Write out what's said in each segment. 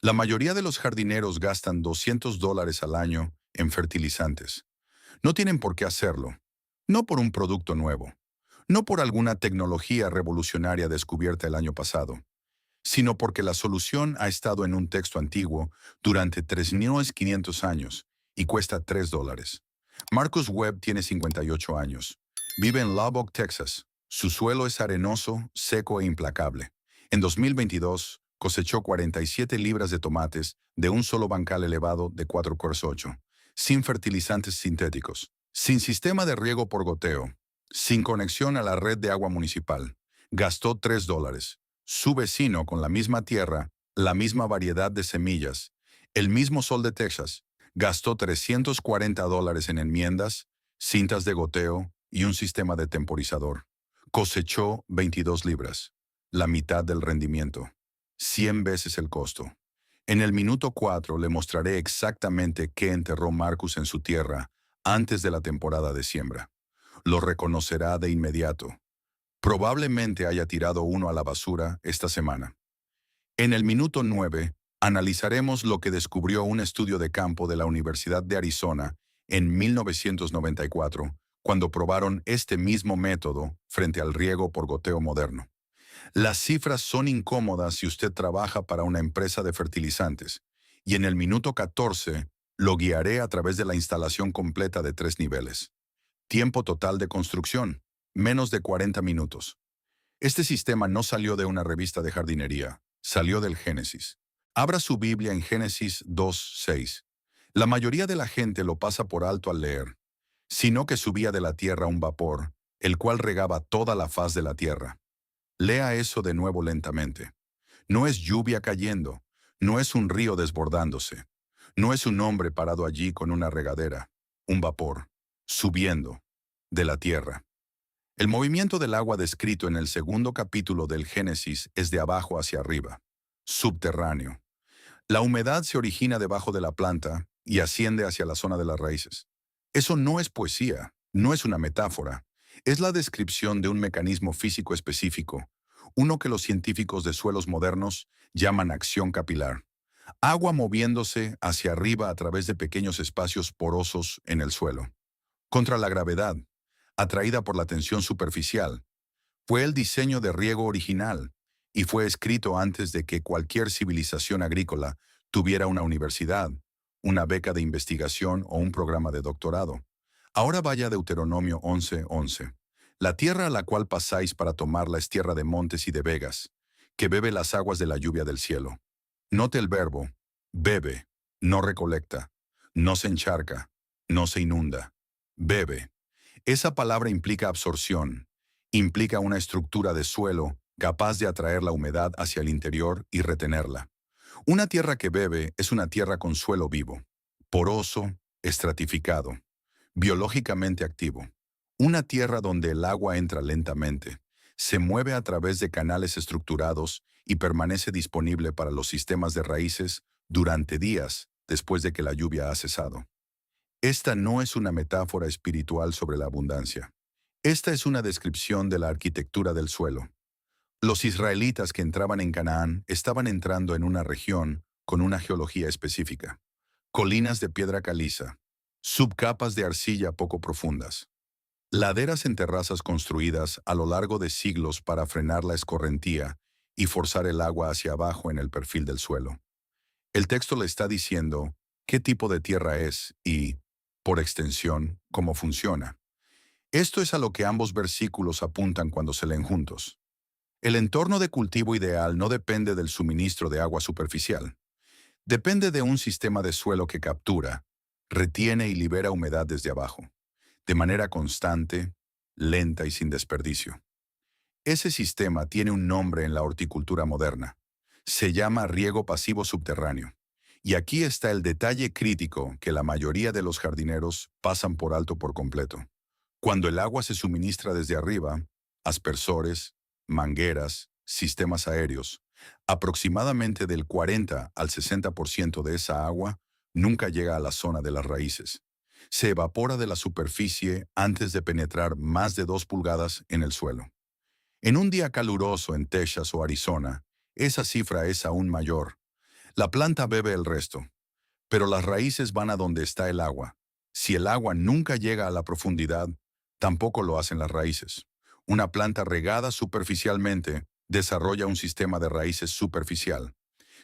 La mayoría de los jardineros gastan $200 al año en fertilizantes. No tienen por qué hacerlo. No por un producto nuevo. No por alguna tecnología revolucionaria descubierta el año pasado, sino porque la solución ha estado en un texto antiguo durante 3.500 años y cuesta $3. Marcus Webb tiene 58 años. Vive en Lubbock, Texas. Su suelo es arenoso, seco e implacable. En 2022, cosechó 47 libras de tomates de un solo bancal elevado de 4x8, sin fertilizantes sintéticos, sin sistema de riego por goteo, sin conexión a la red de agua municipal. Gastó $3. Su vecino, con la misma tierra, la misma variedad de semillas, el mismo sol de Texas, gastó $340 en enmiendas, cintas de goteo y un sistema de temporizador. Cosechó 22 libras, la mitad del rendimiento, 100 veces el costo. En el minuto 4 le mostraré exactamente qué enterró Marcus en su tierra antes de la temporada de siembra. Lo reconocerá de inmediato. Probablemente haya tirado uno a la basura esta semana. En el minuto 9, analizaremos lo que descubrió un estudio de campo de la Universidad de Arizona en 1994, cuando probaron este mismo método frente al riego por goteo moderno. Las cifras son incómodas si usted trabaja para una empresa de fertilizantes, y en el minuto 14 lo guiaré a través de la instalación completa de 3 niveles. Tiempo total de construcción, menos de 40 minutos. Este sistema no salió de una revista de jardinería, salió del Génesis. Abra su Biblia en Génesis 2:6. La mayoría de la gente lo pasa por alto al leer, sino que subía de la tierra un vapor, el cual regaba toda la faz de la tierra. Lea eso de nuevo lentamente. No es lluvia cayendo, no es un río desbordándose, no es un hombre parado allí con una regadera, un vapor, subiendo, de la tierra. El movimiento del agua descrito en el segundo capítulo del Génesis es de abajo hacia arriba, subterráneo. La humedad se origina debajo de la planta y asciende hacia la zona de las raíces. Eso no es poesía, no es una metáfora, es la descripción de un mecanismo físico específico, uno que los científicos de suelos modernos llaman acción capilar. Agua moviéndose hacia arriba a través de pequeños espacios porosos en el suelo. Contra la gravedad, atraída por la tensión superficial. Fue el diseño de riego original y fue escrito antes de que cualquier civilización agrícola tuviera una universidad, una beca de investigación o un programa de doctorado. Ahora vaya a Deuteronomio 11:11. La tierra a la cual pasáis para tomarla es tierra de montes y de vegas, que bebe las aguas de la lluvia del cielo. Note el verbo, bebe, no recolecta, no se encharca, no se inunda. Bebe. Esa palabra implica absorción, implica una estructura de suelo capaz de atraer la humedad hacia el interior y retenerla. Una tierra que bebe es una tierra con suelo vivo, poroso, estratificado, biológicamente activo. Una tierra donde el agua entra lentamente, se mueve a través de canales estructurados y permanece disponible para los sistemas de raíces durante días después de que la lluvia ha cesado. Esta no es una metáfora espiritual sobre la abundancia. Esta es una descripción de la arquitectura del suelo. Los israelitas que entraban en Canaán estaban entrando en una región con una geología específica. Colinas de piedra caliza, subcapas de arcilla poco profundas, laderas en terrazas construidas a lo largo de siglos para frenar la escorrentía y forzar el agua hacia abajo en el perfil del suelo. El texto le está diciendo qué tipo de tierra es y, por extensión, cómo funciona. Esto es a lo que ambos versículos apuntan cuando se leen juntos. El entorno de cultivo ideal no depende del suministro de agua superficial. Depende de un sistema de suelo que captura, retiene y libera humedad desde abajo, de manera constante, lenta y sin desperdicio. Ese sistema tiene un nombre en la horticultura moderna. Se llama riego pasivo subterráneo. Y aquí está el detalle crítico que la mayoría de los jardineros pasan por alto por completo. Cuando el agua se suministra desde arriba, aspersores, mangueras, sistemas aéreos, aproximadamente del 40 al 60% de esa agua nunca llega a la zona de las raíces. Se evapora de la superficie antes de penetrar más de 2 pulgadas en el suelo. En un día caluroso en Texas o Arizona, esa cifra es aún mayor. La planta bebe el resto, pero las raíces van a donde está el agua. Si el agua nunca llega a la profundidad, tampoco lo hacen las raíces. Una planta regada superficialmente desarrolla un sistema de raíces superficial.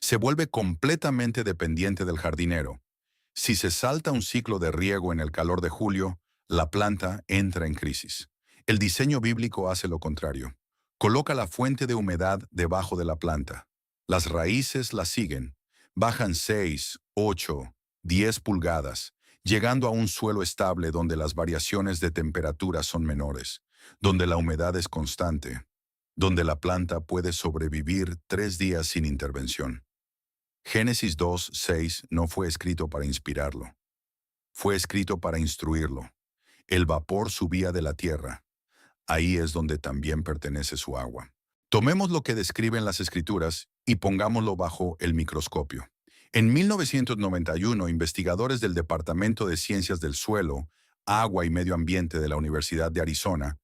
Se vuelve completamente dependiente del jardinero. Si se salta un ciclo de riego en el calor de julio, la planta entra en crisis. El diseño bíblico hace lo contrario. Coloca la fuente de humedad debajo de la planta. Las raíces la siguen. Bajan 6, 8, 10 pulgadas, llegando a un suelo estable donde las variaciones de temperatura son menores, donde la humedad es constante, donde la planta puede sobrevivir 3 días sin intervención. Génesis 2:6 no fue escrito para inspirarlo, fue escrito para instruirlo. El vapor subía de la tierra. Ahí es donde también pertenece su agua. Tomemos lo que describen las escrituras y pongámoslo bajo el microscopio. En 1991, investigadores del Departamento de Ciencias del Suelo, Agua y Medio Ambiente de la Universidad de Arizona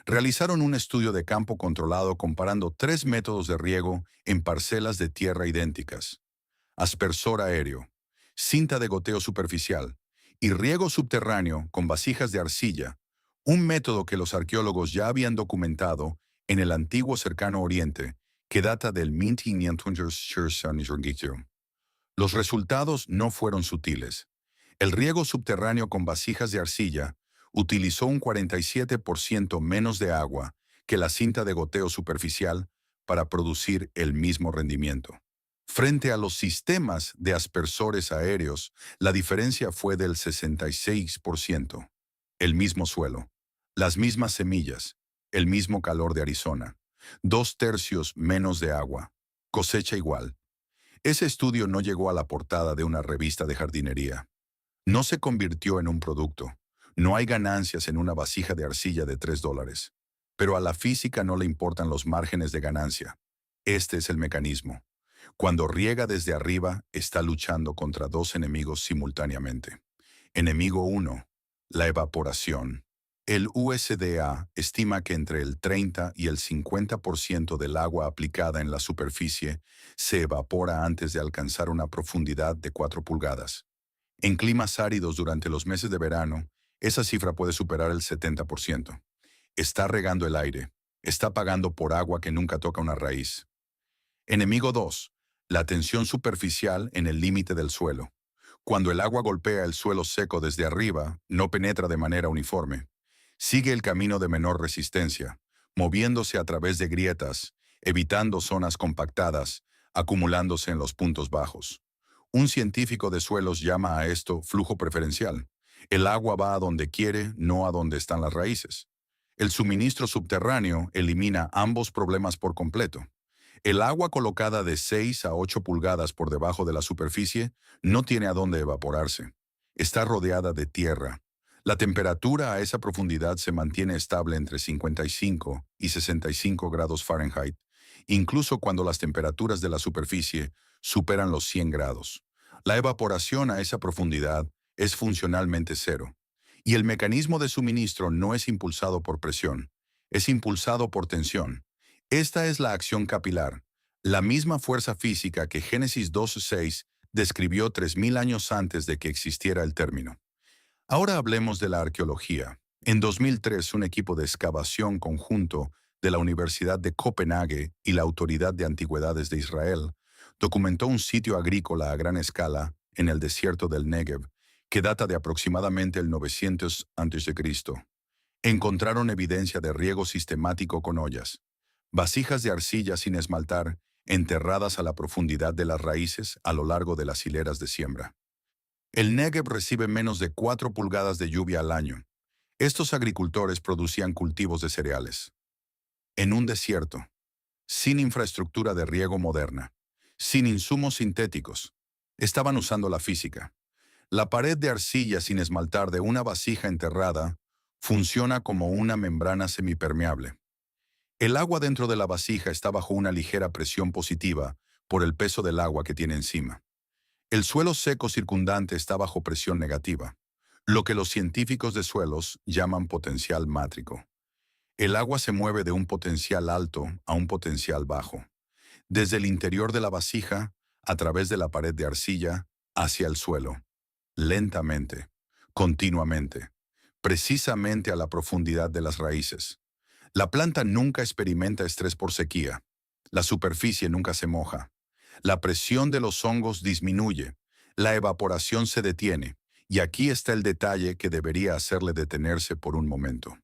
realizaron un estudio de campo controlado comparando 3 métodos de riego en parcelas de tierra idénticas: aspersor aéreo, cinta de goteo superficial y riego subterráneo con vasijas de arcilla, un método que los arqueólogos ya habían documentado en el antiguo Cercano Oriente, que data del 1500. Los resultados no fueron sutiles. El riego subterráneo con vasijas de arcilla utilizó un 47% menos de agua que la cinta de goteo superficial para producir el mismo rendimiento. Frente a los sistemas de aspersores aéreos, la diferencia fue del 66%. El mismo suelo, las mismas semillas, el mismo calor de Arizona, 2/3 menos de agua, cosecha igual. Ese estudio no llegó a la portada de una revista de jardinería. No se convirtió en un producto. No hay ganancias en una vasija de arcilla de $3. Pero a la física no le importan los márgenes de ganancia. Este es el mecanismo. Cuando riega desde arriba, está luchando contra dos enemigos simultáneamente. Enemigo 1, la evaporación. El USDA estima que entre el 30 y el 50% del agua aplicada en la superficie se evapora antes de alcanzar una profundidad de 4 pulgadas. En climas áridos durante los meses de verano, esa cifra puede superar el 70%. Está regando el aire. Está pagando por agua que nunca toca una raíz. Enemigo 2, la tensión superficial en el límite del suelo. Cuando el agua golpea el suelo seco desde arriba, no penetra de manera uniforme. Sigue el camino de menor resistencia, moviéndose a través de grietas, evitando zonas compactadas, acumulándose en los puntos bajos. Un científico de suelos llama a esto flujo preferencial. El agua va a donde quiere, no a donde están las raíces. El suministro subterráneo elimina ambos problemas por completo. El agua colocada de 6 a 8 pulgadas por debajo de la superficie no tiene a dónde evaporarse. Está rodeada de tierra. La temperatura a esa profundidad se mantiene estable entre 55 y 65 grados Fahrenheit, incluso cuando las temperaturas de la superficie superan los 100 grados. La evaporación a esa profundidad es funcionalmente cero, y el mecanismo de suministro no es impulsado por presión, es impulsado por tensión. Esta es la acción capilar, la misma fuerza física que Génesis 2:6 describió 3000 años antes de que existiera el término. Ahora hablemos de la arqueología. En 2003, un equipo de excavación conjunto de la Universidad de Copenhague y la Autoridad de Antigüedades de Israel documentó un sitio agrícola a gran escala en el desierto del Negev, que data de aproximadamente el 900 a.C. Encontraron evidencia de riego sistemático con ollas, vasijas de arcilla sin esmaltar, enterradas a la profundidad de las raíces a lo largo de las hileras de siembra. El Negev recibe menos de 4 pulgadas de lluvia al año. Estos agricultores producían cultivos de cereales. En un desierto, sin infraestructura de riego moderna, sin insumos sintéticos, estaban usando la física. La pared de arcilla sin esmaltar de una vasija enterrada funciona como una membrana semipermeable. El agua dentro de la vasija está bajo una ligera presión positiva por el peso del agua que tiene encima. El suelo seco circundante está bajo presión negativa, lo que los científicos de suelos llaman potencial mátrico. El agua se mueve de un potencial alto a un potencial bajo, desde el interior de la vasija a través de la pared de arcilla hacia el suelo, lentamente, continuamente, precisamente a la profundidad de las raíces. La planta nunca experimenta estrés por sequía. La superficie nunca se moja. La presión de los hongos disminuye. La evaporación se detiene. Y aquí está el detalle que debería hacerle detenerse por un momento.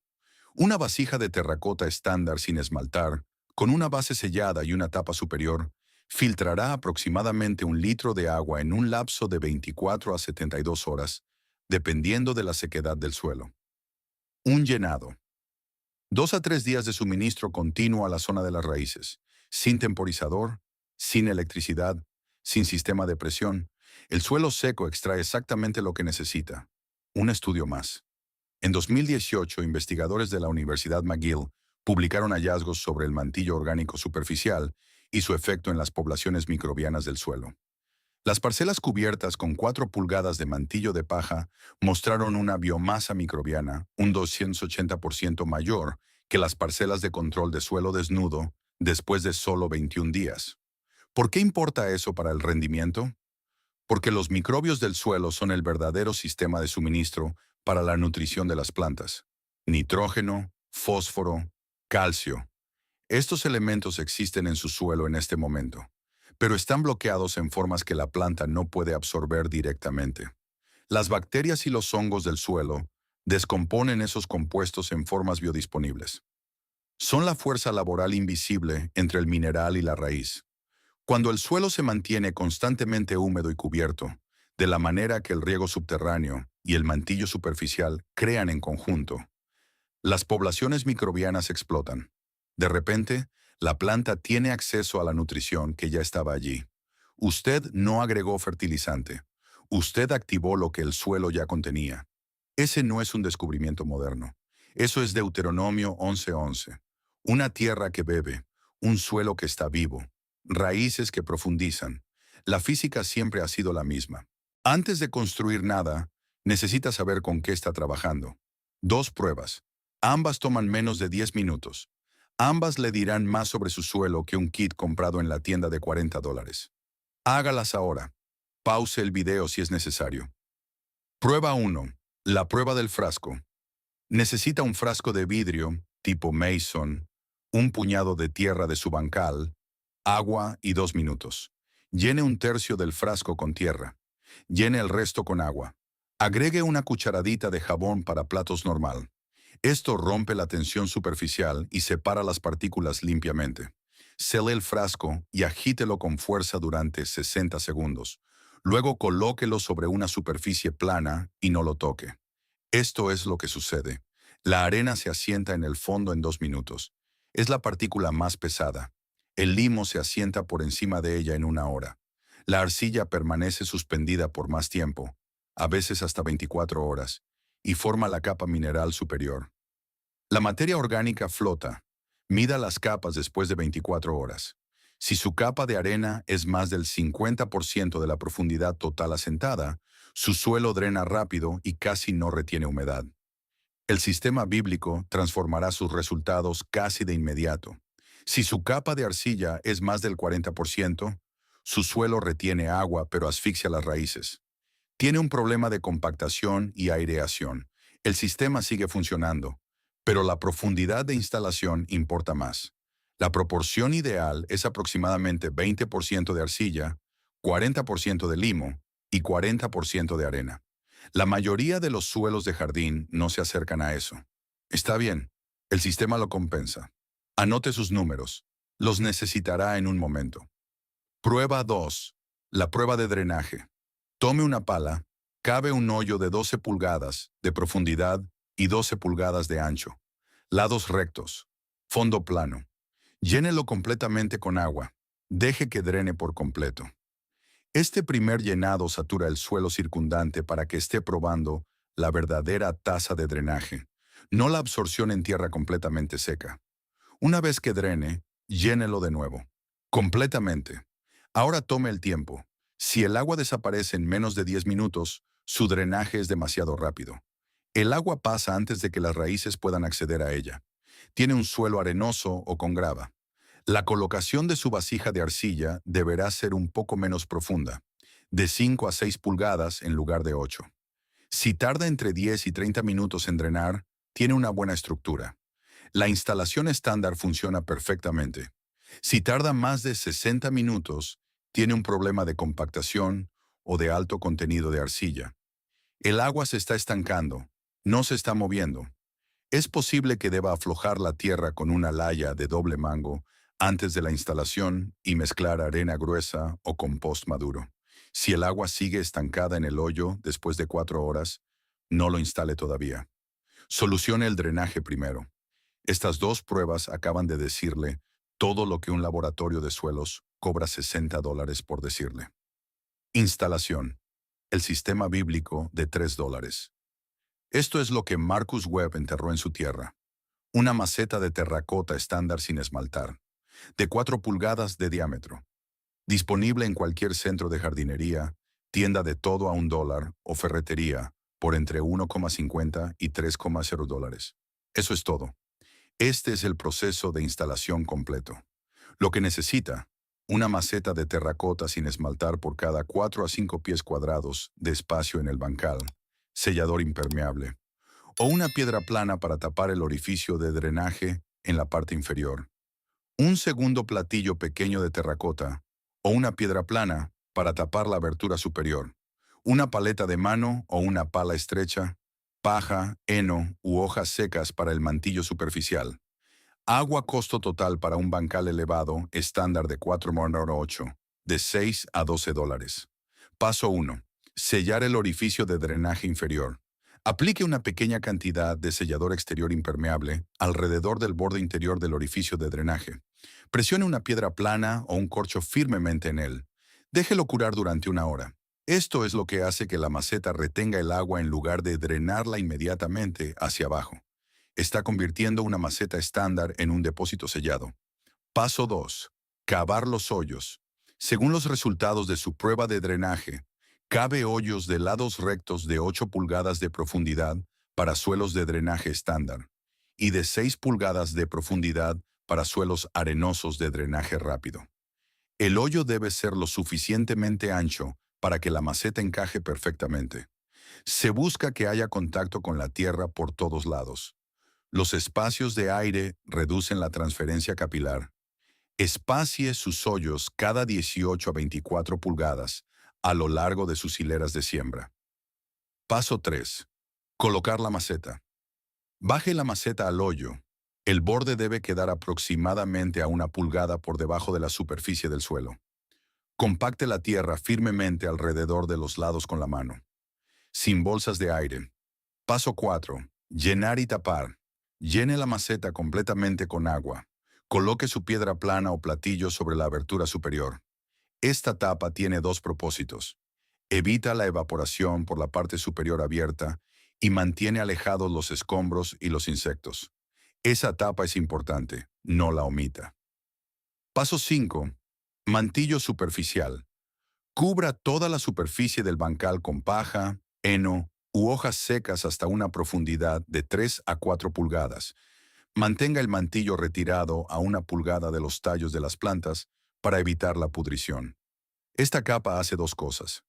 Una vasija de terracota estándar sin esmaltar, con una base sellada y una tapa superior, filtrará aproximadamente 1 litro de agua en un lapso de 24 a 72 horas, dependiendo de la sequedad del suelo. Un llenado. 2 a 3 días de suministro continuo a la zona de las raíces, sin temporizador, sin electricidad, sin sistema de presión. El suelo seco extrae exactamente lo que necesita. Un estudio más. En 2018, investigadores de la Universidad McGill publicaron hallazgos sobre el mantillo orgánico superficial y su efecto en las poblaciones microbianas del suelo. Las parcelas cubiertas con 4 pulgadas de mantillo de paja mostraron una biomasa microbiana un 280% mayor que las parcelas de control de suelo desnudo después de solo 21 días. ¿Por qué importa eso para el rendimiento? Porque los microbios del suelo son el verdadero sistema de suministro para la nutrición de las plantas. Nitrógeno, fósforo, calcio. Estos elementos existen en su suelo en este momento, pero están bloqueados en formas que la planta no puede absorber directamente. Las bacterias y los hongos del suelo descomponen esos compuestos en formas biodisponibles. Son la fuerza laboral invisible entre el mineral y la raíz. Cuando el suelo se mantiene constantemente húmedo y cubierto, de la manera que el riego subterráneo y el mantillo superficial crean en conjunto, las poblaciones microbianas explotan. De repente, la planta tiene acceso a la nutrición que ya estaba allí. Usted no agregó fertilizante. Usted activó lo que el suelo ya contenía. Ese no es un descubrimiento moderno. Eso es Deuteronomio 11:11. Una tierra que bebe, un suelo que está vivo, raíces que profundizan. La física siempre ha sido la misma. Antes de construir nada, necesita saber con qué está trabajando. 2 pruebas. Ambas toman menos de 10 minutos. Ambas le dirán más sobre su suelo que un kit comprado en la tienda de $40. Hágalas ahora. Pause el video si es necesario. Prueba 1. La prueba del frasco. Necesita un frasco de vidrio, tipo Mason, un puñado de tierra de su bancal, agua y 2 minutos. Llene 1/3 del frasco con tierra. Llene el resto con agua. Agregue una cucharadita de jabón para platos normal. Esto rompe la tensión superficial y separa las partículas limpiamente. Cele el frasco y agítelo con fuerza durante 60 segundos. Luego colóquelo sobre una superficie plana y no lo toque. Esto es lo que sucede. La arena se asienta en el fondo en 2 minutos. Es la partícula más pesada. El limo se asienta por encima de ella en 1 hora. La arcilla permanece suspendida por más tiempo, a veces hasta 24 horas, y forma la capa mineral superior. La materia orgánica flota. Mida las capas después de 24 horas. Si su capa de arena es más del 50% de la profundidad total asentada, su suelo drena rápido y casi no retiene humedad. El sistema bíblico transformará sus resultados casi de inmediato. Si su capa de arcilla es más del 40%, su suelo retiene agua pero asfixia las raíces. Tiene un problema de compactación y aireación. El sistema sigue funcionando, pero la profundidad de instalación importa más. La proporción ideal es aproximadamente 20% de arcilla, 40% de limo y 40% de arena. La mayoría de los suelos de jardín no se acercan a eso. Está bien, el sistema lo compensa. Anote sus números. Los necesitará en un momento. Prueba 2. La prueba de drenaje. Tome una pala, cabe un hoyo de 12 pulgadas de profundidad y 12 pulgadas de ancho. Lados rectos. Fondo plano. Llénelo completamente con agua. Deje que drene por completo. Este primer llenado satura el suelo circundante para que esté probando la verdadera tasa de drenaje, no la absorción en tierra completamente seca. Una vez que drene, llénelo de nuevo. Completamente. Ahora tome el tiempo. Si el agua desaparece en menos de 10 minutos, su drenaje es demasiado rápido. El agua pasa antes de que las raíces puedan acceder a ella. Tiene un suelo arenoso o con grava. La colocación de su vasija de arcilla deberá ser un poco menos profunda, de 5 a 6 pulgadas en lugar de 8. Si tarda entre 10 y 30 minutos en drenar, tiene una buena estructura. La instalación estándar funciona perfectamente. Si tarda más de 60 minutos, tiene un problema de compactación o de alto contenido de arcilla. El agua se está estancando, no se está moviendo. Es posible que deba aflojar la tierra con una laya de doble mango antes de la instalación y mezclar arena gruesa o compost maduro. Si el agua sigue estancada en el hoyo después de 4 horas, no lo instale todavía. Solucione el drenaje primero. Estas dos pruebas acaban de decirle todo lo que un laboratorio de suelos cobra $60 por decirle. Instalación. El sistema bíblico de $3. Esto es lo que Marcus Webb enterró en su tierra. Una maceta de terracota estándar sin esmaltar, de 4 pulgadas de diámetro. Disponible en cualquier centro de jardinería, tienda de todo a $1 o ferretería por entre 1,50 y $3,0. Eso es todo. Este es el proceso de instalación completo. Lo que necesita, una maceta de terracota sin esmaltar por cada 4 a 5 pies cuadrados de espacio en el bancal, sellador impermeable, o una piedra plana para tapar el orificio de drenaje en la parte inferior. Un segundo platillo pequeño de terracota o una piedra plana para tapar la abertura superior. Una paleta de mano o una pala estrecha, paja, heno u hojas secas para el mantillo superficial. Agua costo total para un bancal elevado estándar de 4x8, de $6 a $12. Paso 1. Sellar el orificio de drenaje inferior. Aplique una pequeña cantidad de sellador exterior impermeable alrededor del borde interior del orificio de drenaje. Presione una piedra plana o un corcho firmemente en él. Déjelo curar durante 1 hora. Esto es lo que hace que la maceta retenga el agua en lugar de drenarla inmediatamente hacia abajo. Está convirtiendo una maceta estándar en un depósito sellado. Paso 2. Cavar los hoyos. Según los resultados de su prueba de drenaje, cabe hoyos de lados rectos de 8 pulgadas de profundidad para suelos de drenaje estándar y de 6 pulgadas de profundidad para suelos arenosos de drenaje rápido. El hoyo debe ser lo suficientemente ancho para que la maceta encaje perfectamente. Se busca que haya contacto con la tierra por todos lados. Los espacios de aire reducen la transferencia capilar. Espacie sus hoyos cada 18 a 24 pulgadas a lo largo de sus hileras de siembra. Paso 3. Colocar la maceta. Baje la maceta al hoyo. El borde debe quedar aproximadamente a 1 pulgada por debajo de la superficie del suelo. Compacte la tierra firmemente alrededor de los lados con la mano. Sin bolsas de aire. Paso 4. Llenar y tapar. Llene la maceta completamente con agua. Coloque su piedra plana o platillo sobre la abertura superior. Esta tapa tiene dos propósitos. Evita la evaporación por la parte superior abierta y mantiene alejados los escombros y los insectos. Esa tapa es importante, no la omita. Paso 5. Mantillo superficial. Cubra toda la superficie del bancal con paja, heno u hojas secas hasta una profundidad de 3 a 4 pulgadas. Mantenga el mantillo retirado a 1 pulgada de los tallos de las plantas para evitar la pudrición. Esta capa hace dos cosas.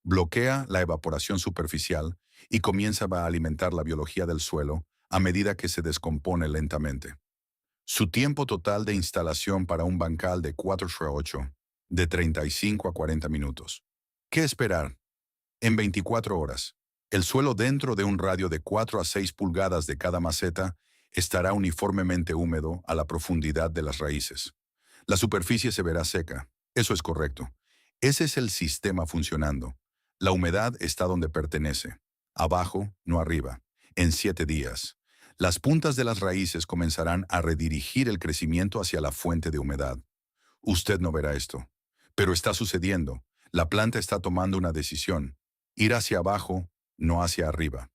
Bloquea la evaporación superficial y comienza a alimentar la biología del suelo a medida que se descompone lentamente. Su tiempo total de instalación para un bancal de 4x8, de 35 a 40 minutos. ¿Qué esperar? En 24 horas, el suelo dentro de un radio de 4 a 6 pulgadas de cada maceta estará uniformemente húmedo a la profundidad de las raíces. La superficie se verá seca. Eso es correcto. Ese es el sistema funcionando. La humedad está donde pertenece. Abajo, no arriba. En 7 días. Las puntas de las raíces comenzarán a redirigir el crecimiento hacia la fuente de humedad. Usted no verá esto. Pero está sucediendo. La planta está tomando una decisión. Ir hacia abajo, no hacia arriba.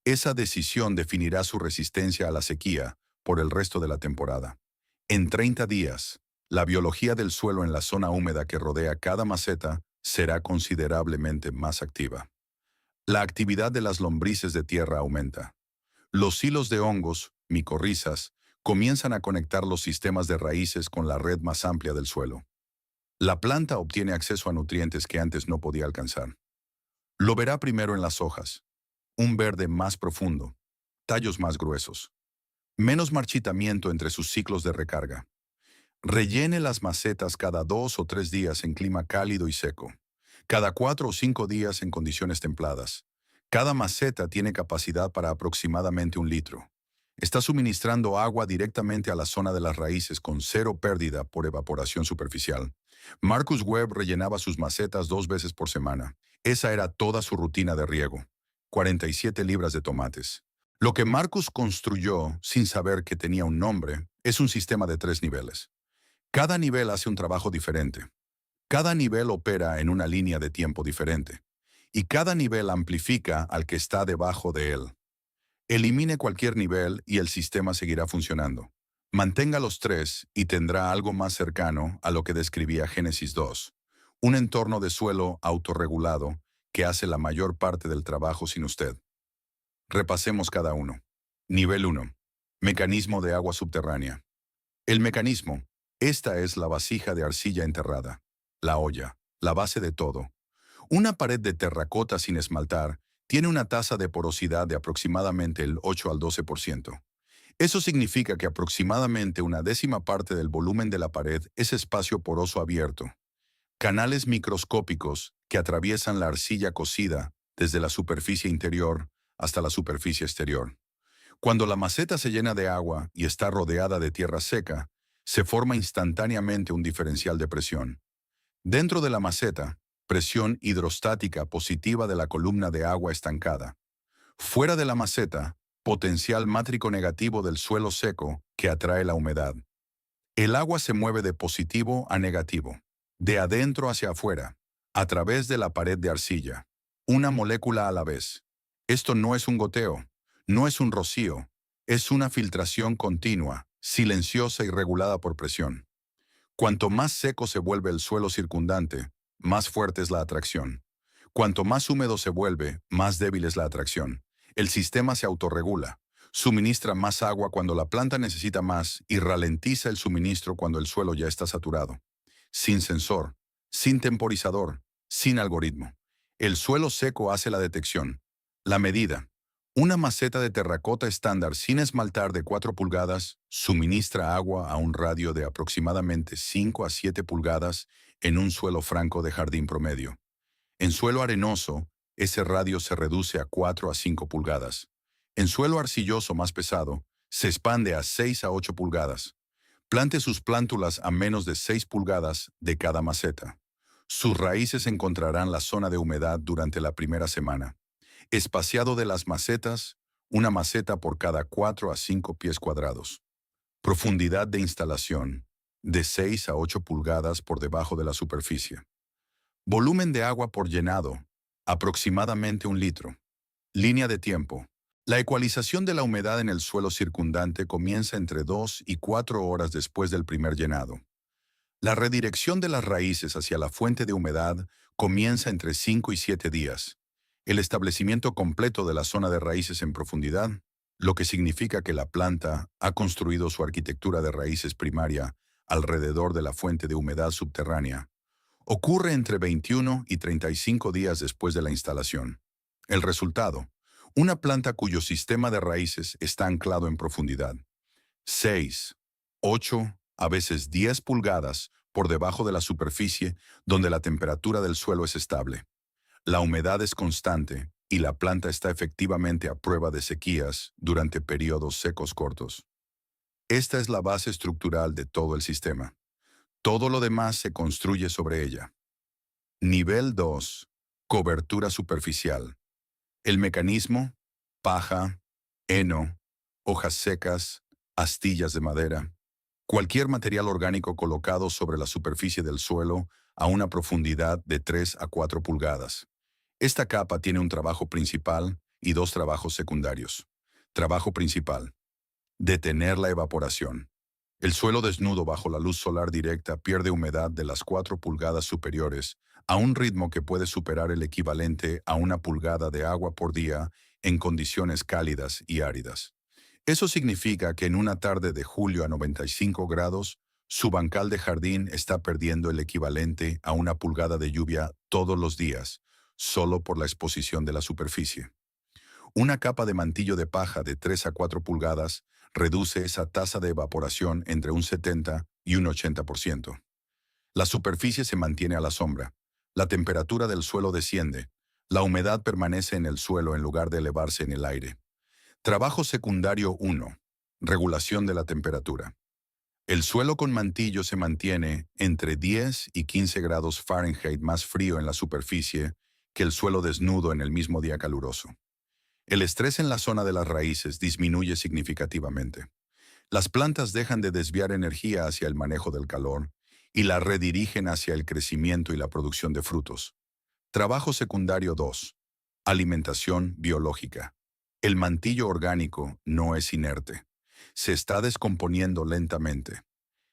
Esa decisión definirá su resistencia a la sequía por el resto de la temporada. En 30 días, la biología del suelo en la zona húmeda que rodea cada maceta será considerablemente más activa. La actividad de las lombrices de tierra aumenta. Los hilos de hongos, micorrizas, comienzan a conectar los sistemas de raíces con la red más amplia del suelo. La planta obtiene acceso a nutrientes que antes no podía alcanzar. Lo verá primero en las hojas, un verde más profundo, tallos más gruesos, menos marchitamiento entre sus ciclos de recarga. Rellene las macetas cada 2 o 3 días en clima cálido y seco, cada 4 o 5 días en condiciones templadas. Cada maceta tiene capacidad para aproximadamente 1 litro. Está suministrando agua directamente a la zona de las raíces con cero pérdida por evaporación superficial. Marcus Webb rellenaba sus macetas 2 veces por semana. Esa era toda su rutina de riego. 47 libras de tomates. Lo que Marcus construyó, sin saber que tenía un nombre, es un sistema de 3 niveles. Cada nivel hace un trabajo diferente. Cada nivel opera en una línea de tiempo diferente. Y cada nivel amplifica al que está debajo de él. Elimine cualquier nivel y el sistema seguirá funcionando. Mantenga los tres y tendrá algo más cercano a lo que describía Génesis 2. Un entorno de suelo autorregulado que hace la mayor parte del trabajo sin usted. Repasemos cada uno. Nivel 1. Mecanismo de agua subterránea. El mecanismo. Esta es la vasija de arcilla enterrada. La olla. La base de todo. Una pared de terracota sin esmaltar tiene una tasa de porosidad de aproximadamente el 8 al 12%. Eso significa que aproximadamente una décima parte del volumen de la pared es espacio poroso abierto. Canales microscópicos que atraviesan la arcilla cocida desde la superficie interior hasta la superficie exterior. Cuando la maceta se llena de agua y está rodeada de tierra seca, se forma instantáneamente un diferencial de presión. Dentro de la maceta, presión hidrostática positiva de la columna de agua estancada. Fuera de la maceta, potencial mátrico negativo del suelo seco que atrae la humedad. El agua se mueve de positivo a negativo, de adentro hacia afuera, a través de la pared de arcilla, una molécula a la vez. Esto no es un goteo, no es un rocío, es una filtración continua, silenciosa y regulada por presión. Cuanto más seco se vuelve el suelo circundante, más fuerte es la atracción. Cuanto más húmedo se vuelve, más débil es la atracción. El sistema se autorregula, suministra más agua cuando la planta necesita más y ralentiza el suministro cuando el suelo ya está saturado. Sin sensor, sin temporizador, sin algoritmo. El suelo seco hace la detección, la medida. Una maceta de terracota estándar sin esmaltar de 4 pulgadas suministra agua a un radio de aproximadamente 5 a 7 pulgadas en un suelo franco de jardín promedio. En suelo arenoso, ese radio se reduce a 4 a 5 pulgadas. En suelo arcilloso más pesado, se expande a 6 a 8 pulgadas. Plante sus plántulas a menos de 6 pulgadas de cada maceta. Sus raíces encontrarán la zona de humedad durante la primera semana. Espaciado de las macetas, una maceta por cada 4 a 5 pies cuadrados. Profundidad de instalación, de 6 a 8 pulgadas por debajo de la superficie. Volumen de agua por llenado, aproximadamente 1 litro. Línea de tiempo. La ecualización de la humedad en el suelo circundante comienza entre 2 y 4 horas después del primer llenado. La redirección de las raíces hacia la fuente de humedad comienza entre 5 y 7 días. El establecimiento completo de la zona de raíces en profundidad, lo que significa que la planta ha construido su arquitectura de raíces primaria alrededor de la fuente de humedad subterránea, ocurre entre 21 y 35 días después de la instalación. El resultado, una planta cuyo sistema de raíces está anclado en profundidad. 6, 8, a veces 10 pulgadas por debajo de la superficie donde la temperatura del suelo es estable. La humedad es constante y la planta está efectivamente a prueba de sequías durante periodos secos cortos. Esta es la base estructural de todo el sistema. Todo lo demás se construye sobre ella. Nivel 2. Cobertura superficial. El mecanismo: paja, heno, hojas secas, astillas de madera. Cualquier material orgánico colocado sobre la superficie del suelo a una profundidad de 3 a 4 pulgadas. Esta capa tiene un trabajo principal y 2 trabajos secundarios. Trabajo principal: detener la evaporación. El suelo desnudo bajo la luz solar directa pierde humedad de las 4 pulgadas superiores a un ritmo que puede superar el equivalente a 1 pulgada de agua por día en condiciones cálidas y áridas. Eso significa que en una tarde de julio a 95 grados, su bancal de jardín está perdiendo el equivalente a una pulgada de lluvia todos los días, solo por la exposición de la superficie. Una capa de mantillo de paja de 3 a 4 pulgadas reduce esa tasa de evaporación entre un 70 y un 80%. La superficie se mantiene a la sombra. La temperatura del suelo desciende. La humedad permanece en el suelo en lugar de elevarse en el aire. Trabajo secundario 1. Regulación de la temperatura. El suelo con mantillo se mantiene entre 10 y 15 grados Fahrenheit más frío en la superficie que el suelo desnudo en el mismo día caluroso. El estrés en la zona de las raíces disminuye significativamente. Las plantas dejan de desviar energía hacia el manejo del calor y la redirigen hacia el crecimiento y la producción de frutos. Trabajo secundario 2. Alimentación biológica. El mantillo orgánico no es inerte. Se está descomponiendo lentamente.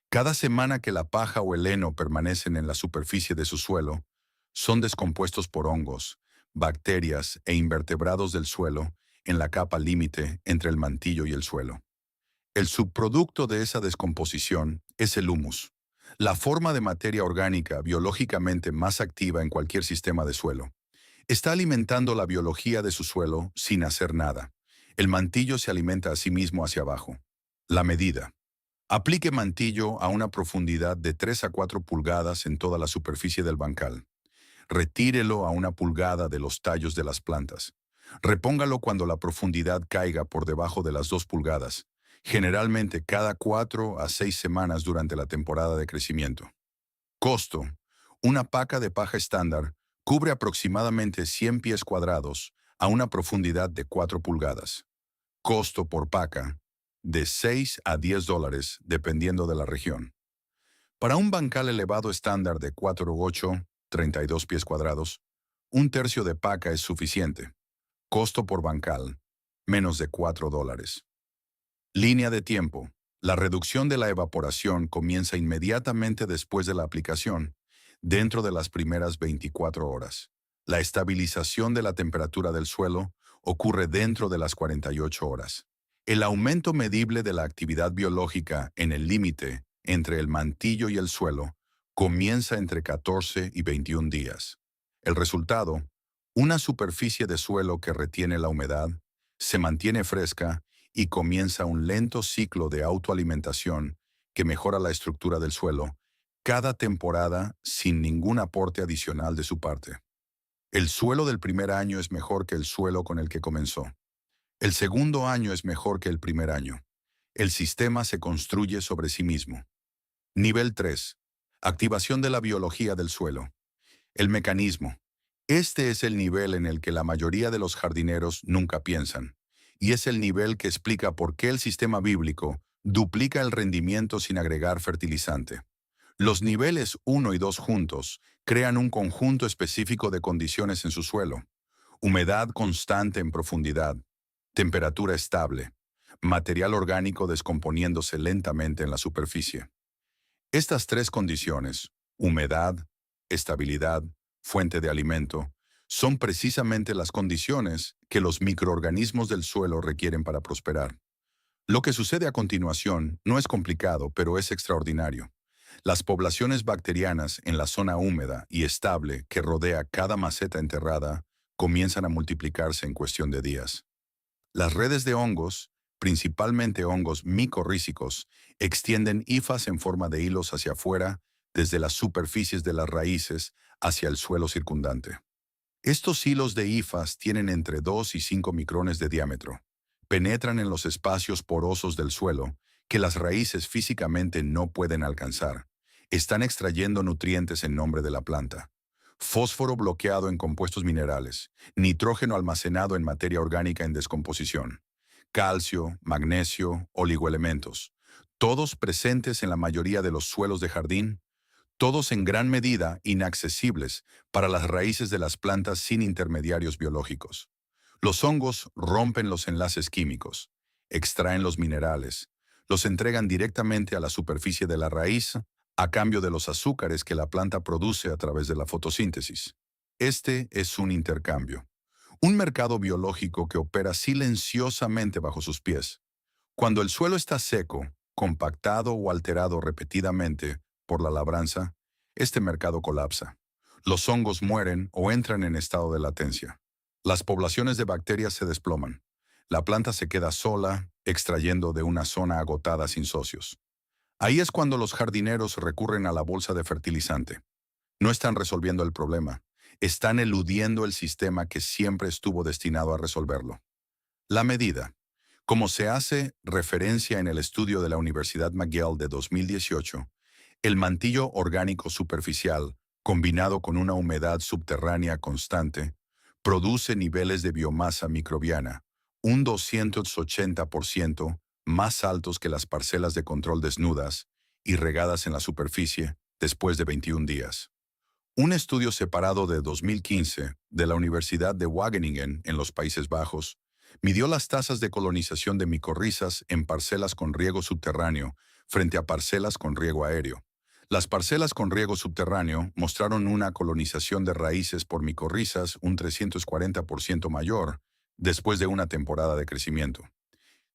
Cada semana que la paja o el heno permanecen en la superficie de su suelo, son descompuestos por hongos, bacterias e invertebrados del suelo en la capa límite entre el mantillo y el suelo. El subproducto de esa descomposición es el humus, la forma de materia orgánica biológicamente más activa en cualquier sistema de suelo. Está alimentando la biología de su suelo sin hacer nada. El mantillo se alimenta a sí mismo hacia abajo. La medida. Aplique mantillo a una profundidad de 3 a 4 pulgadas en toda la superficie del bancal. Retírelo a una pulgada de los tallos de las plantas. Repóngalo cuando la profundidad caiga por debajo de las 2 pulgadas, generalmente cada 4 a 6 semanas durante la temporada de crecimiento. Costo. Una paca de paja estándar cubre aproximadamente 100 pies cuadrados a una profundidad de 4 pulgadas. Costo por paca, de 6 a 10 dólares, dependiendo de la región. Para un bancal elevado estándar de 4 u 8, 32 pies cuadrados, un tercio de paca es suficiente. Costo por bancal, menos de 4 dólares. Línea de tiempo. La reducción de la evaporación comienza inmediatamente después de la aplicación, dentro de las primeras 24 horas. La estabilización de la temperatura del suelo ocurre dentro de las 48 horas. El aumento medible de la actividad biológica en el límite entre el mantillo y el suelo comienza entre 14 y 21 días. El resultado, una superficie de suelo que retiene la humedad, se mantiene fresca y comienza un lento ciclo de autoalimentación que mejora la estructura del suelo cada temporada sin ningún aporte adicional de su parte. El suelo del primer año es mejor que el suelo con el que comenzó. El segundo año es mejor que el primer año. El sistema se construye sobre sí mismo. Nivel 3. Activación de la biología del suelo. El mecanismo. Este es el nivel en el que la mayoría de los jardineros nunca piensan, y es el nivel que explica por qué el sistema bíblico duplica el rendimiento sin agregar fertilizante. Los niveles 1 y 2 juntos crean un conjunto específico de condiciones en su suelo: humedad constante en profundidad, temperatura estable, material orgánico descomponiéndose lentamente en la superficie. Estas tres condiciones, humedad, estabilidad, fuente de alimento, son precisamente las condiciones que los microorganismos del suelo requieren para prosperar. Lo que sucede a continuación no es complicado, pero es extraordinario. Las poblaciones bacterianas en la zona húmeda y estable que rodea cada maceta enterrada comienzan a multiplicarse en cuestión de días. Las redes de hongos, principalmente hongos micorrízicos, extienden hifas en forma de hilos hacia afuera, desde las superficies de las raíces hacia el suelo circundante. Estos hilos de hifas tienen entre 2 y 5 micrones de diámetro. Penetran en los espacios porosos del suelo que las raíces físicamente no pueden alcanzar. Están extrayendo nutrientes en nombre de la planta. Fósforo bloqueado en compuestos minerales, nitrógeno almacenado en materia orgánica en descomposición, calcio, magnesio, oligoelementos, todos presentes en la mayoría de los suelos de jardín, todos en gran medida inaccesibles para las raíces de las plantas sin intermediarios biológicos. Los hongos rompen los enlaces químicos, extraen los minerales, los entregan directamente a la superficie de la raíz a cambio de los azúcares que la planta produce a través de la fotosíntesis. Este es un intercambio, un mercado biológico que opera silenciosamente bajo sus pies. Cuando el suelo está seco, compactado o alterado repetidamente por la labranza, este mercado colapsa. Los hongos mueren o entran en estado de latencia. Las poblaciones de bacterias se desploman. La planta se queda sola, extrayendo de una zona agotada sin socios. Ahí es cuando los jardineros recurren a la bolsa de fertilizante. No están resolviendo el problema, están eludiendo el sistema que siempre estuvo destinado a resolverlo. La medida. Como se hace referencia en el estudio de la Universidad McGill de 2018, el mantillo orgánico superficial, combinado con una humedad subterránea constante, produce niveles de biomasa microbiana, un 280% más altos que las parcelas de control desnudas y regadas en la superficie después de 21 días. Un estudio separado de 2015 de la Universidad de Wageningen en los Países Bajos midió las tasas de colonización de micorrizas en parcelas con riego subterráneo frente a parcelas con riego aéreo. Las parcelas con riego subterráneo mostraron una colonización de raíces por micorrizas un 340% mayor después de una temporada de crecimiento.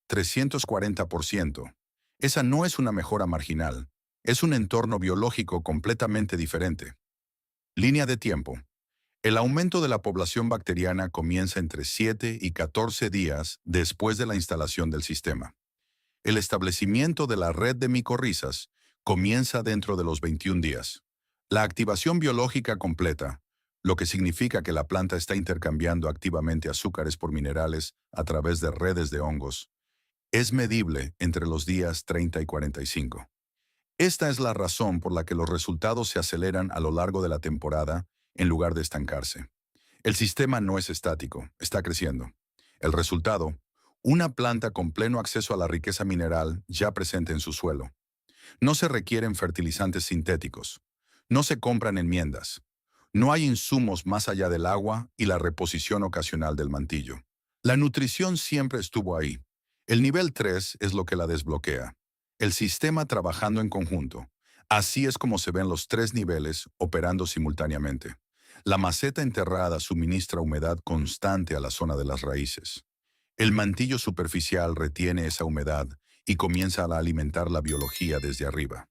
340%. Esa no es una mejora marginal, es un entorno biológico completamente diferente. Línea de tiempo. El aumento de la población bacteriana comienza entre 7 y 14 días después de la instalación del sistema. El establecimiento de la red de micorrizas comienza dentro de los 21 días. La activación biológica completa, lo que significa que la planta está intercambiando activamente azúcares por minerales a través de redes de hongos, es medible entre los días 30 y 45. Esta es la razón por la que los resultados se aceleran a lo largo de la temporada en lugar de estancarse. El sistema no es estático, está creciendo. El resultado, una planta con pleno acceso a la riqueza mineral ya presente en su suelo. No se requieren fertilizantes sintéticos. No se compran enmiendas. No hay insumos más allá del agua y la reposición ocasional del mantillo. La nutrición siempre estuvo ahí. El nivel 3 es lo que la desbloquea. El sistema trabajando en conjunto. Así es como se ven los tres niveles operando simultáneamente. La maceta enterrada suministra humedad constante a la zona de las raíces. El mantillo superficial retiene esa humedad y comienza a alimentar la biología desde arriba.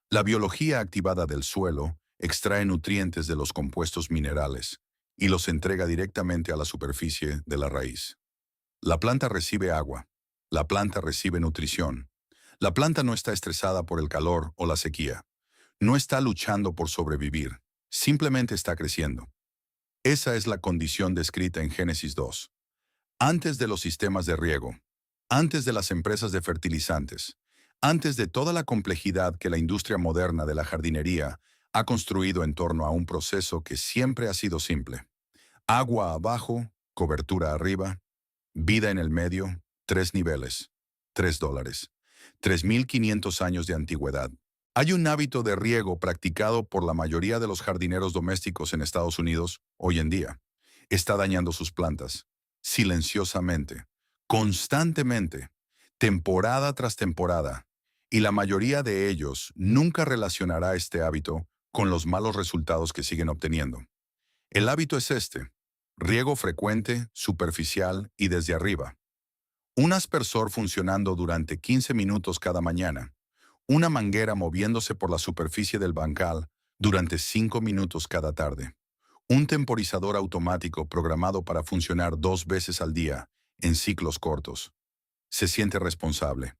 La biología activada del suelo extrae nutrientes de los compuestos minerales y los entrega directamente a la superficie de la raíz. La planta recibe agua. La planta recibe nutrición. La planta no está estresada por el calor o la sequía. No está luchando por sobrevivir. Simplemente está creciendo. Esa es la condición descrita en Génesis 2. Antes de los sistemas de riego, antes de las empresas de fertilizantes, antes de toda la complejidad que la industria moderna de la jardinería ha construido en torno a un proceso que siempre ha sido simple. Agua abajo, cobertura arriba, vida en el medio, 3 niveles, $3. 3.500 años de antigüedad. Hay un hábito de riego practicado por la mayoría de los jardineros domésticos en Estados Unidos hoy en día. Está dañando sus plantas, silenciosamente, constantemente, temporada tras temporada, y la mayoría de ellos nunca relacionará este hábito con los malos resultados que siguen obteniendo. El hábito es este: riego frecuente, superficial y desde arriba. Un aspersor funcionando durante 15 minutos cada mañana. Una manguera moviéndose por la superficie del bancal durante 5 minutos cada tarde. Un temporizador automático programado para funcionar 2 veces al día, en ciclos cortos. Se siente responsable.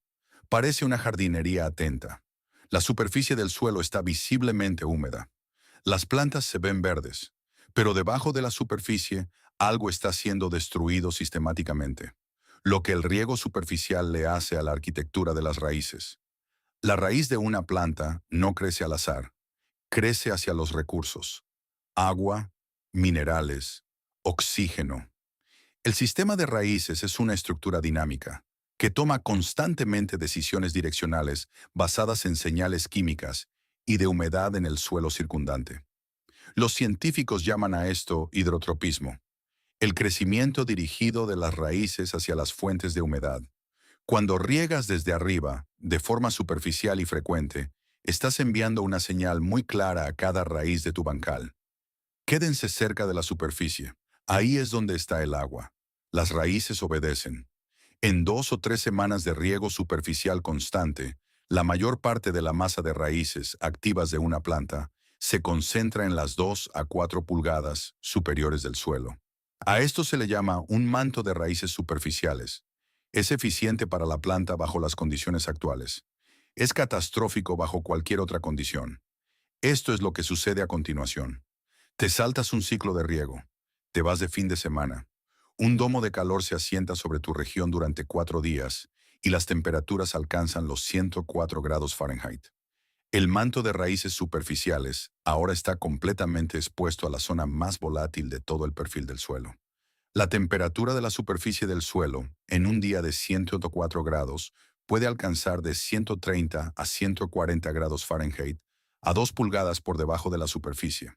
Parece una jardinería atenta. La superficie del suelo está visiblemente húmeda. Las plantas se ven verdes, pero debajo de la superficie algo está siendo destruido sistemáticamente. Lo que el riego superficial le hace a la arquitectura de las raíces. La raíz de una planta no crece al azar, crece hacia los recursos: agua, minerales, oxígeno. El sistema de raíces es una estructura dinámica que toma constantemente decisiones direccionales basadas en señales químicas y de humedad en el suelo circundante. Los científicos llaman a esto hidrotropismo, el crecimiento dirigido de las raíces hacia las fuentes de humedad. Cuando riegas desde arriba, de forma superficial y frecuente, estás enviando una señal muy clara a cada raíz de tu bancal. Quédense cerca de la superficie. Ahí es donde está el agua. Las raíces obedecen. En 2 o 3 semanas de riego superficial constante, la mayor parte de la masa de raíces activas de una planta se concentra en las 2 a 4 pulgadas superiores del suelo. A esto se le llama un manto de raíces superficiales. Es eficiente para la planta bajo las condiciones actuales. Es catastrófico bajo cualquier otra condición. Esto es lo que sucede a continuación. Te saltas un ciclo de riego. Te vas de fin de semana. Un domo de calor se asienta sobre tu región durante 4 días y las temperaturas alcanzan los 104 grados Fahrenheit. El manto de raíces superficiales ahora está completamente expuesto a la zona más volátil de todo el perfil del suelo. La temperatura de la superficie del suelo en un día de 104 grados puede alcanzar de 130 a 140 grados Fahrenheit a 2 pulgadas por debajo de la superficie.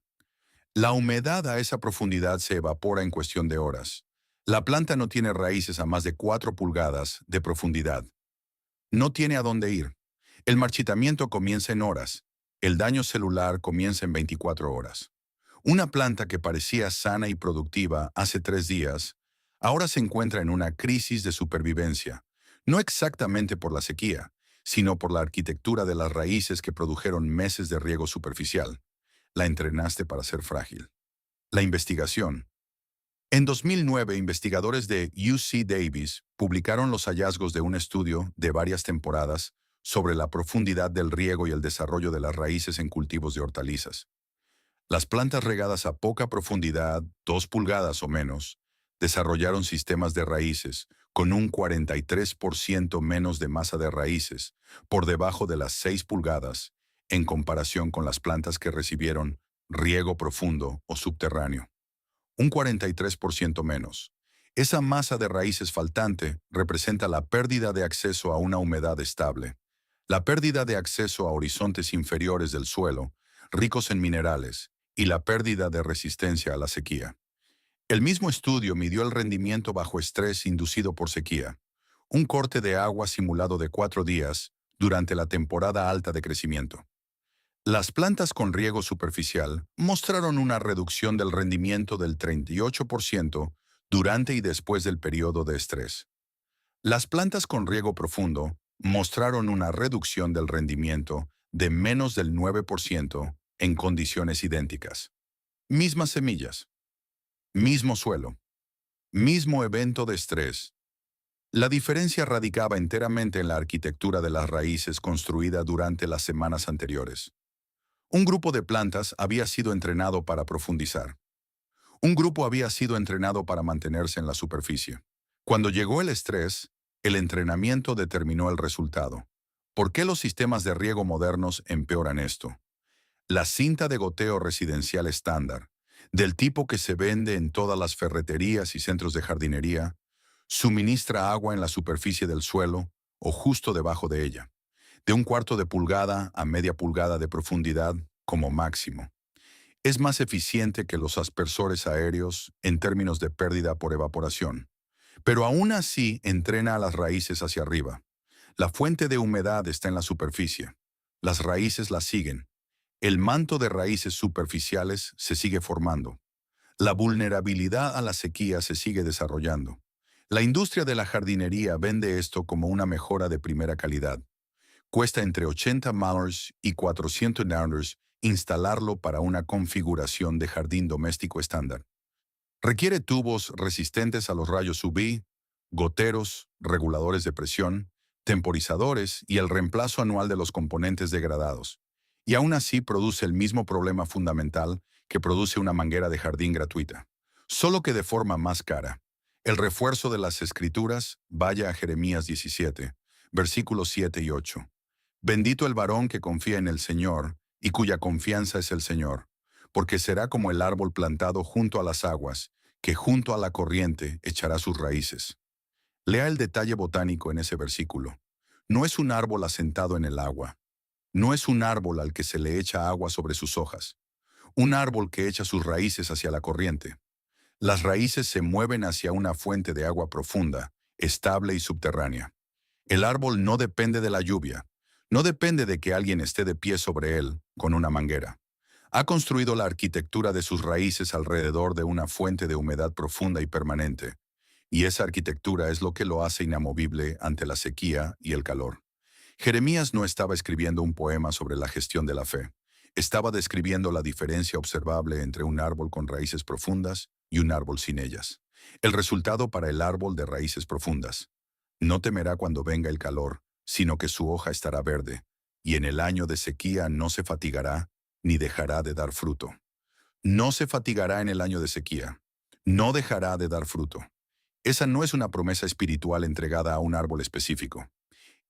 La humedad a esa profundidad se evapora en cuestión de horas. La planta no tiene raíces a más de 4 pulgadas de profundidad. No tiene a dónde ir. El marchitamiento comienza en horas. El daño celular comienza en 24 horas. Una planta que parecía sana y productiva hace 3 días, ahora se encuentra en una crisis de supervivencia, no exactamente por la sequía, sino por la arquitectura de las raíces que produjeron meses de riego superficial. La entrenaste para ser frágil. La investigación. En 2009, investigadores de UC Davis publicaron los hallazgos de un estudio de varias temporadas sobre la profundidad del riego y el desarrollo de las raíces en cultivos de hortalizas. Las plantas regadas a poca profundidad, 2 pulgadas o menos, desarrollaron sistemas de raíces con un 43% menos de masa de raíces, por debajo de las 6 pulgadas, en comparación con las plantas que recibieron riego profundo o subterráneo. Un 43% menos. Esa masa de raíces faltante representa la pérdida de acceso a una humedad estable, la pérdida de acceso a horizontes inferiores del suelo, ricos en minerales, y la pérdida de resistencia a la sequía. El mismo estudio midió el rendimiento bajo estrés inducido por sequía, un corte de agua simulado de 4 días durante la temporada alta de crecimiento. Las plantas con riego superficial mostraron una reducción del rendimiento del 38% durante y después del periodo de estrés. Las plantas con riego profundo mostraron una reducción del rendimiento de menos del 9% en condiciones idénticas. Mismas semillas, mismo suelo, mismo evento de estrés. La diferencia radicaba enteramente en la arquitectura de las raíces construida durante las semanas anteriores. Un grupo de plantas había sido entrenado para profundizar. Un grupo había sido entrenado para mantenerse en la superficie. Cuando llegó el estrés, el entrenamiento determinó el resultado. ¿Por qué los sistemas de riego modernos empeoran esto? La cinta de goteo residencial estándar, del tipo que se vende en todas las ferreterías y centros de jardinería, suministra agua en la superficie del suelo o justo debajo de ella, de 1/4 de pulgada a media pulgada de profundidad como máximo. Es más eficiente que los aspersores aéreos en términos de pérdida por evaporación, pero aún así entrena a las raíces hacia arriba. La fuente de humedad está en la superficie. Las raíces la siguen. El manto de raíces superficiales se sigue formando. La vulnerabilidad a la sequía se sigue desarrollando. La industria de la jardinería vende esto como una mejora de primera calidad. Cuesta entre $80 y $400 instalarlo para una configuración de jardín doméstico estándar. Requiere tubos resistentes a los rayos UV, goteros, reguladores de presión, temporizadores y el reemplazo anual de los componentes degradados. Y aún así produce el mismo problema fundamental que produce una manguera de jardín gratuita, solo que de forma más cara. El refuerzo de las Escrituras, vaya a Jeremías 17, versículos 7 y 8. Bendito el varón que confía en el Señor y cuya confianza es el Señor, porque será como el árbol plantado junto a las aguas, que junto a la corriente echará sus raíces. Lea el detalle botánico en ese versículo. No es un árbol asentado en el agua. No es un árbol al que se le echa agua sobre sus hojas. Un árbol que echa sus raíces hacia la corriente. Las raíces se mueven hacia una fuente de agua profunda, estable y subterránea. El árbol no depende de la lluvia. No depende de que alguien esté de pie sobre él con una manguera. Ha construido la arquitectura de sus raíces alrededor de una fuente de humedad profunda y permanente. Y esa arquitectura es lo que lo hace inamovible ante la sequía y el calor. Jeremías no estaba escribiendo un poema sobre la gestión de la fe. Estaba describiendo la diferencia observable entre un árbol con raíces profundas y un árbol sin ellas. El resultado para el árbol de raíces profundas. No temerá cuando venga el calor, sino que su hoja estará verde, y en el año de sequía no se fatigará, ni dejará de dar fruto. No se fatigará en el año de sequía. No dejará de dar fruto. Esa no es una promesa espiritual entregada a un árbol específico.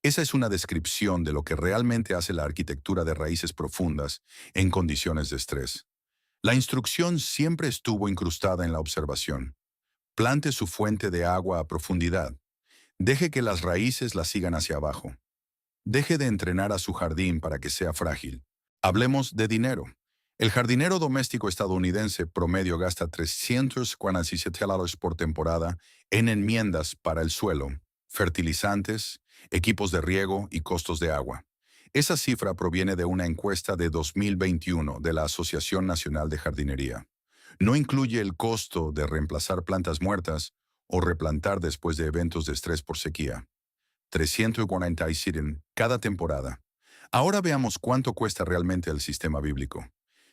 Esa es una descripción de lo que realmente hace la arquitectura de raíces profundas en condiciones de estrés. La instrucción siempre estuvo incrustada en la observación. Plante su fuente de agua a profundidad. Deje que las raíces la sigan hacia abajo. Deje de entrenar a su jardín para que sea frágil. Hablemos de dinero. El jardinero doméstico estadounidense promedio gasta $347 por temporada en enmiendas para el suelo, fertilizantes, equipos de riego y costos de agua. Esa cifra proviene de una encuesta de 2021 de la Asociación Nacional de Jardinería. No incluye el costo de reemplazar plantas muertas o replantar después de eventos de estrés por sequía. 347 cada temporada. Ahora veamos cuánto cuesta realmente el sistema bíblico.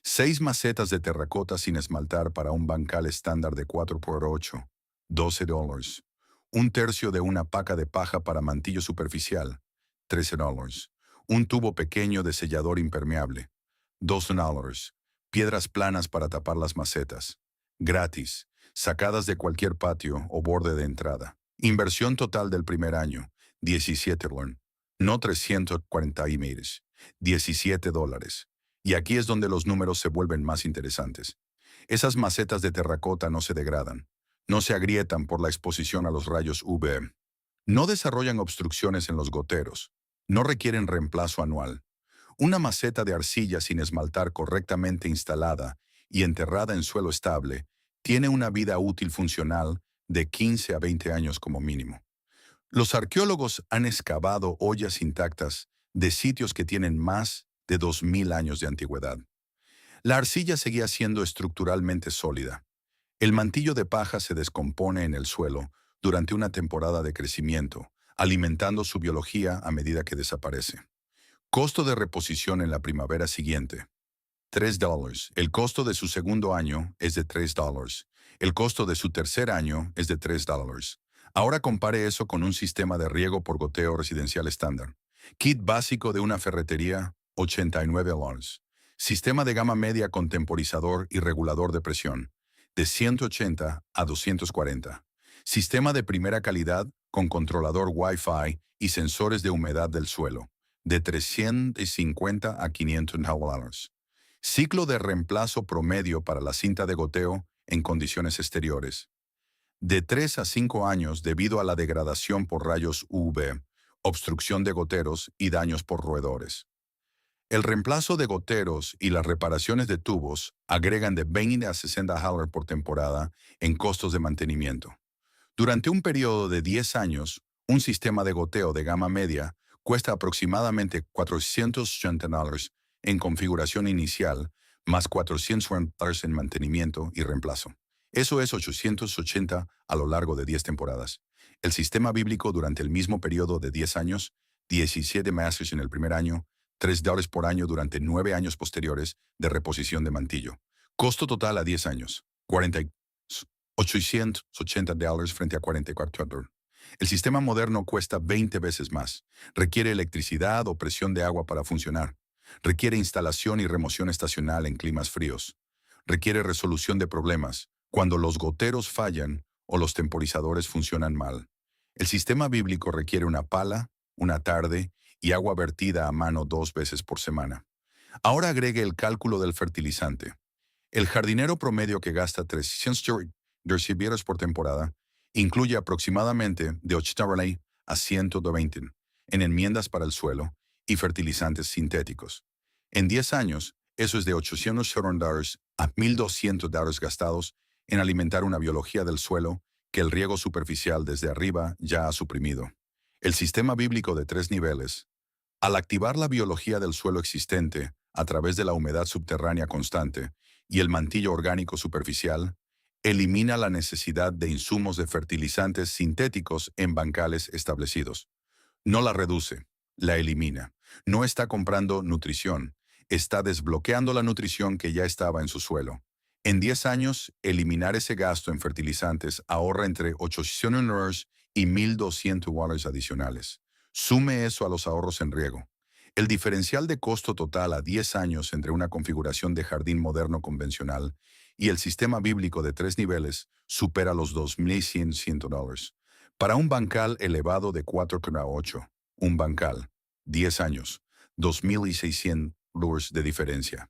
6 macetas de terracota sin esmaltar para un bancal estándar de 4x8, $12. Un tercio de una paca de paja para mantillo superficial, $13. Un tubo pequeño de sellador impermeable, $12. Piedras planas para tapar las macetas, gratis, sacadas de cualquier patio o borde de entrada. Inversión total del primer año, $17. No 340 emails, $17. Y aquí es donde los números se vuelven más interesantes. Esas macetas de terracota no se degradan, no se agrietan por la exposición a los rayos UV, no desarrollan obstrucciones en los goteros, no requieren reemplazo anual. Una maceta de arcilla sin esmaltar correctamente instalada y enterrada en suelo estable tiene una vida útil funcional de 15 a 20 años como mínimo. Los arqueólogos han excavado ollas intactas de sitios que tienen más de 2000 años de antigüedad. La arcilla seguía siendo estructuralmente sólida. El mantillo de paja se descompone en el suelo durante una temporada de crecimiento, alimentando su biología a medida que desaparece. Costo de reposición en la primavera siguiente, $3. El costo de su segundo año es de $3. El costo de su tercer año es de $3. Ahora compare eso con un sistema de riego por goteo residencial estándar. Kit básico de una ferretería, $89. Sistema de gama media con temporizador y regulador de presión, de 180 a 240. Sistema de primera calidad con controlador Wi-Fi y sensores de humedad del suelo, de 350 a $500. Ciclo de reemplazo promedio para la cinta de goteo en condiciones exteriores, de 3 a 5 años debido a la degradación por rayos UV, obstrucción de goteros y daños por roedores. El reemplazo de goteros y las reparaciones de tubos agregan de 20 a $60 por temporada en costos de mantenimiento. Durante un periodo de 10 años, un sistema de goteo de gama media cuesta aproximadamente $480 en configuración inicial, más $400 en mantenimiento y reemplazo. Eso es 880 a lo largo de 10 temporadas. El sistema bíblico durante el mismo periodo de 10 años, 17 meses en el primer año, $3 por año durante 9 años posteriores de reposición de mantillo. Costo total a 10 años, $880 frente a $44. El sistema moderno cuesta 20 veces más. Requiere electricidad o presión de agua para funcionar. Requiere instalación y remoción estacional en climas fríos. Requiere resolución de problemas cuando los goteros fallan o los temporizadores funcionan mal. El sistema bíblico requiere una pala, una tarde y agua vertida a mano 2 veces por semana. Ahora agregue el cálculo del fertilizante. El jardinero promedio que gasta $300 por temporada incluye aproximadamente de 80 a 120 en enmiendas para el suelo y fertilizantes sintéticos. En 10 años, eso es de $800 a $1,200 gastados en alimentar una biología del suelo que el riego superficial desde arriba ya ha suprimido. El sistema bíblico de 3 niveles. Al activar la biología del suelo existente a través de la humedad subterránea constante y el mantillo orgánico superficial, Elimina la necesidad de insumos de fertilizantes sintéticos en bancales establecidos. No la reduce, la elimina. No está comprando nutrición, está desbloqueando la nutrición que ya estaba en su suelo. En 10 años, eliminar ese gasto en fertilizantes ahorra entre $800 y $1,200 adicionales. Sume eso a los ahorros en riego. El diferencial de costo total a 10 años entre una configuración de jardín moderno convencional y el sistema bíblico de 3 niveles supera los $2,100. Para un bancal elevado de 4,8, un bancal, 10 años, $2,600 de diferencia.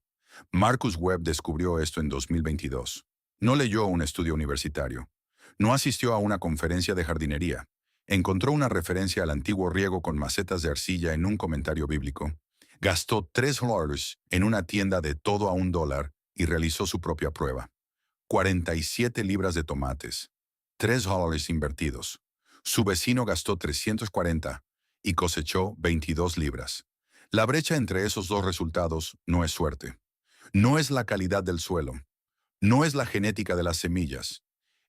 Marcus Webb descubrió esto en 2022. No leyó un estudio universitario. No asistió a una conferencia de jardinería. Encontró una referencia al antiguo riego con macetas de arcilla en un comentario bíblico. Gastó $3 en una tienda de todo a $1 y realizó su propia prueba. 47 libras de tomates. $3 invertidos. Su vecino gastó 340 y cosechó 22 libras. La brecha entre esos dos resultados no es suerte. No es la calidad del suelo. No es la genética de las semillas.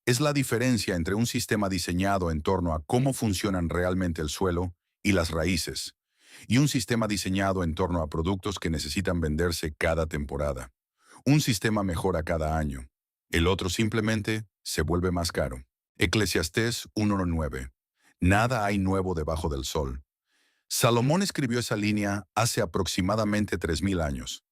Es la diferencia entre un sistema diseñado en torno a cómo funcionan realmente el suelo y las raíces, y un sistema diseñado en torno a productos que necesitan venderse cada temporada. Un sistema mejora cada año. El otro simplemente se vuelve más caro. Eclesiastés 1:9. Nada hay nuevo debajo del sol. Salomón escribió esa línea hace aproximadamente 3,000 años.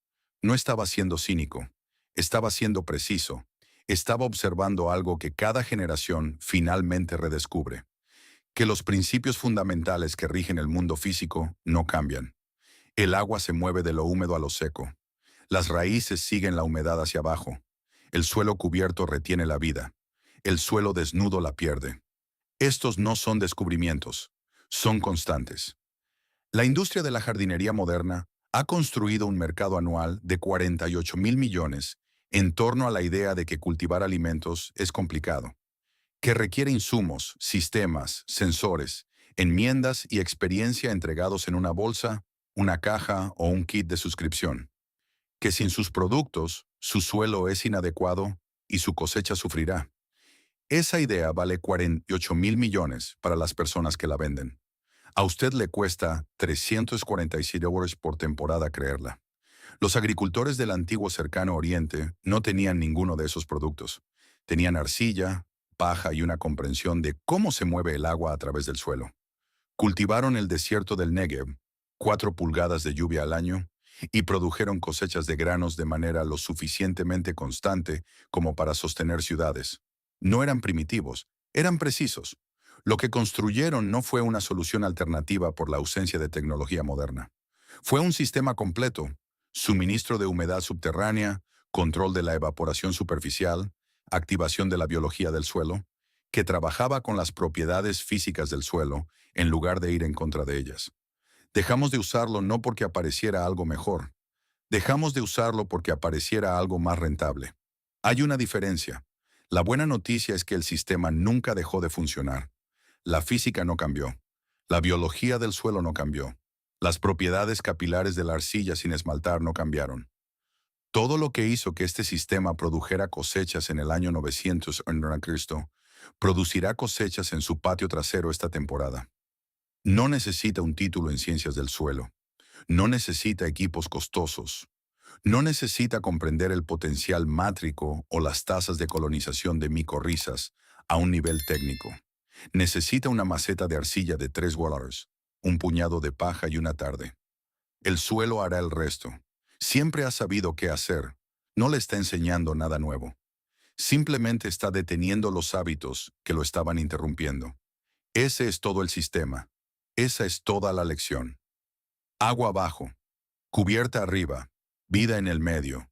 No estaba siendo cínico, estaba siendo preciso, estaba observando algo que cada generación finalmente redescubre, que los principios fundamentales que rigen el mundo físico no cambian. El agua se mueve de lo húmedo a lo seco. Las raíces siguen la humedad hacia abajo. El suelo cubierto retiene la vida. El suelo desnudo la pierde. Estos no son descubrimientos, son constantes. La industria de la jardinería moderna ha construido un mercado anual de 48,000 millones en torno a la idea de que cultivar alimentos es complicado, que requiere insumos, sistemas, sensores, enmiendas y experiencia entregados en una bolsa, una caja o un kit de suscripción, que sin sus productos, su suelo es inadecuado y su cosecha sufrirá. Esa idea vale 48,000 millones para las personas que la venden. A usted le cuesta $347 por temporada creerla. Los agricultores del antiguo cercano Oriente no tenían ninguno de esos productos. Tenían arcilla, paja y una comprensión de cómo se mueve el agua a través del suelo. Cultivaron el desierto del Negev, 4 pulgadas de lluvia al año, y produjeron cosechas de granos de manera lo suficientemente constante como para sostener ciudades. No eran primitivos, eran precisos. Lo que construyeron no fue una solución alternativa por la ausencia de tecnología moderna. Fue un sistema completo: suministro de humedad subterránea, control de la evaporación superficial, activación de la biología del suelo, que trabajaba con las propiedades físicas del suelo en lugar de ir en contra de ellas. Dejamos de usarlo no porque apareciera algo mejor. Dejamos de usarlo porque apareciera algo más rentable. Hay una diferencia. La buena noticia es que el sistema nunca dejó de funcionar. La física no cambió. La biología del suelo no cambió. Las propiedades capilares de la arcilla sin esmaltar no cambiaron. Todo lo que hizo que este sistema produjera cosechas en el año 900 a.C., producirá cosechas en su patio trasero esta temporada. No necesita un título en ciencias del suelo. No necesita equipos costosos. No necesita comprender el potencial mátrico o las tasas de colonización de micorrizas a un nivel técnico. Necesita una maceta de arcilla de $3, un puñado de paja y una tarde. El suelo hará el resto. Siempre ha sabido qué hacer. No le está enseñando nada nuevo. Simplemente está deteniendo los hábitos que lo estaban interrumpiendo. Ese es todo el sistema. Esa es toda la lección. Agua abajo, cubierta arriba, vida en el medio.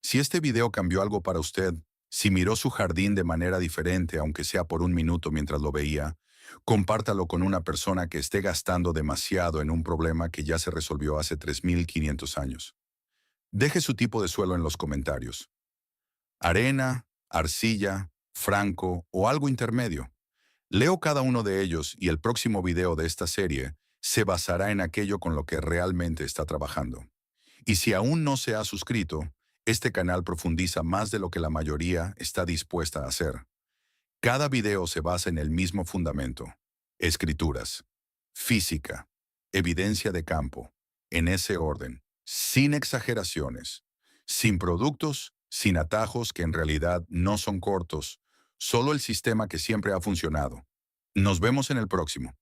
Si este video cambió algo para usted, si miró su jardín de manera diferente, aunque sea por un minuto mientras lo veía, compártalo con una persona que esté gastando demasiado en un problema que ya se resolvió hace 3,500 años. Deje su tipo de suelo en los comentarios. Arena, arcilla, franco o algo intermedio. Leo cada uno de ellos y el próximo video de esta serie se basará en aquello con lo que realmente está trabajando. Y si aún no se ha suscrito, Este canal profundiza más de lo que la mayoría está dispuesta a hacer. Cada video se basa en el mismo fundamento: escrituras, física, evidencia de campo, en ese orden, sin exageraciones, sin productos, sin atajos que en realidad no son cortos, solo el sistema que siempre ha funcionado. Nos vemos en el próximo.